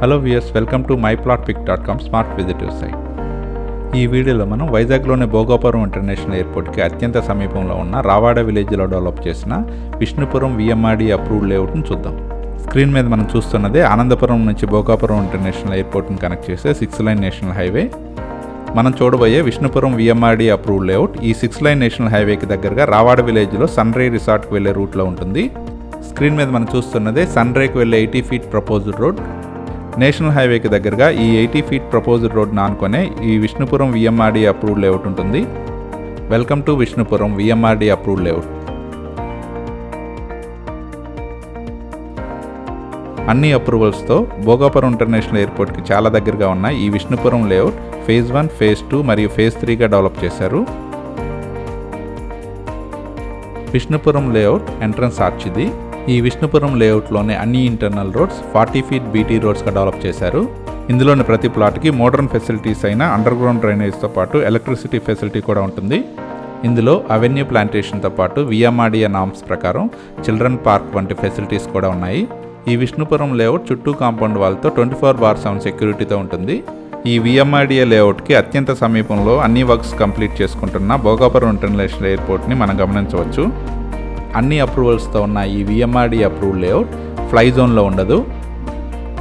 Hello viewers, welcome to myplotpic.com smart విజిటివ్ site. ఈ వీడియోలో మనం వైజాగ్లోని భోగాపురం ఇంటర్నేషనల్ ఎయిర్పోర్ట్కి అత్యంత సమీపంలో ఉన్న రావాడ విలేజ్లో డెవలప్ చేసిన విష్ణుపురం విఎంఆర్డి అప్రూవ్డ్ లేఅవుట్ను చూద్దాం. స్క్రీన్ మీద మనం చూస్తున్నదే ఆనందపురం నుంచి భోగాపురం ఇంటర్నేషనల్ ఎయిర్పోర్ట్ని కనెక్ట్ చేసే 6 లైన్ నేషనల్ హైవే. మనం చూడబోయే విష్ణుపురం విఎంఆర్డి అప్రూవ్డ్ లేఅవుట్ ఈ 6 లైన్ నేషనల్ హైవేకి దగ్గరగా రావాడ విలేజ్లో సన్ రే రిసార్ట్కి వెళ్లే రూట్లో ఉంటుంది. స్క్రీన్ మీద మనం చూస్తున్నదే సన్ రేకి వెళ్లే 80 ఫీట్ ప్రపోజ్డ్ రోడ్. నేషనల్ హైవేకి దగ్గరగా ఈ 80 ఫీట్ ప్రపోజ్డ్ రోడ్ను ఆనుకొనే ఈ విష్ణుపురం విఎంఆర్డి అప్రూవ్డ్ లేఅవుట్ ఉంటుంది. Welcome to Vishnupuram VMRD approved layout. అన్ని అప్రూవల్స్తో భోగాపురం ఇంటర్నేషనల్ ఎయిర్పోర్ట్కి చాలా దగ్గరగా ఉన్న ఈ విష్ణుపురం లేఅవుట్ ఫేజ్ 1, ఫేజ్ 2 మరియు ఫేజ్ 3గా డెవలప్ చేశారు. విష్ణుపురం లేఅవుట్ ఎంట్రన్స్ ఆర్చ్ ఇది. ఈ విష్ణుపురం లేఅవుట్లోనే అన్ని ఇంటర్నల్ రోడ్స్ 40 ఫీట్ బీటీ రోడ్స్గా డెవలప్ చేశారు. ఇందులోని ప్రతి ప్లాట్కి మోడర్న్ ఫెసిలిటీస్ అయిన అండర్ గ్రౌండ్ డ్రైనేజ్తో పాటు ఎలక్ట్రిసిటీ ఫెసిలిటీ కూడా ఉంటుంది. ఇందులో అవెన్యూ ప్లాంటేషన్తో పాటు విఎంఆర్డిఏ నామ్స్ ప్రకారం చిల్డ్రన్ పార్క్ వంటి ఫెసిలిటీస్ కూడా ఉన్నాయి. ఈ విష్ణుపురం లేఅవుట్ చుట్టూ కాంపౌండ్ వాల్తో 24/7 సెక్యూరిటీతో ఉంటుంది. ఈ విఎంఆర్డిఏ లేఅవుట్కి అత్యంత సమీపంలో అన్ని వర్క్స్ కంప్లీట్ చేసుకుంటున్న భోగాపురం ఇంటర్నేషనల్ ఎయిర్పోర్ట్ని మనం గమనించవచ్చు. అన్ని అప్రూవల్స్తో ఉన్న ఈ విఎంఆర్డి అప్రూవ్డ్ లేఅవుట్ ఫ్లై జోన్లో ఉండదు.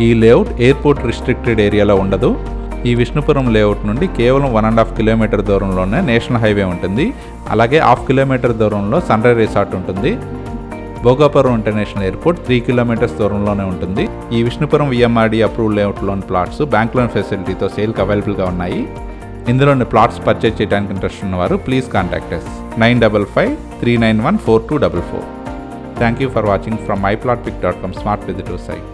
ఈ లేఅవుట్ ఎయిర్పోర్ట్ రిస్ట్రిక్టెడ్ ఏరియాలో ఉండదు. ఈ విష్ణుపురం లేఅవుట్ నుండి కేవలం 1.5 కిలోమీటర్ దూరంలోనే నేషనల్ హైవే ఉంటుంది. అలాగే 1/2 కిలోమీటర్ దూరంలో సన్ రే రిసార్ట్ ఉంటుంది. భోగాపురం ఇంటర్నేషనల్ ఎయిర్పోర్ట్ 3 కిలోమీటర్స్ దూరంలోనే ఉంటుంది. ఈ Vishnupuram VMRD approved layout loan plots bank loan ఫెసిలిటీతో సేల్కి అవైలబుల్గా ఉన్నాయి. ఇందులోని ప్లాట్స్ పర్చేజ్ చేయడానికి ఇంట్రెస్ట్ ఉన్నవారు please contact us 955-391-4244. Thank you for watching from myplotpic.com smart visitor site.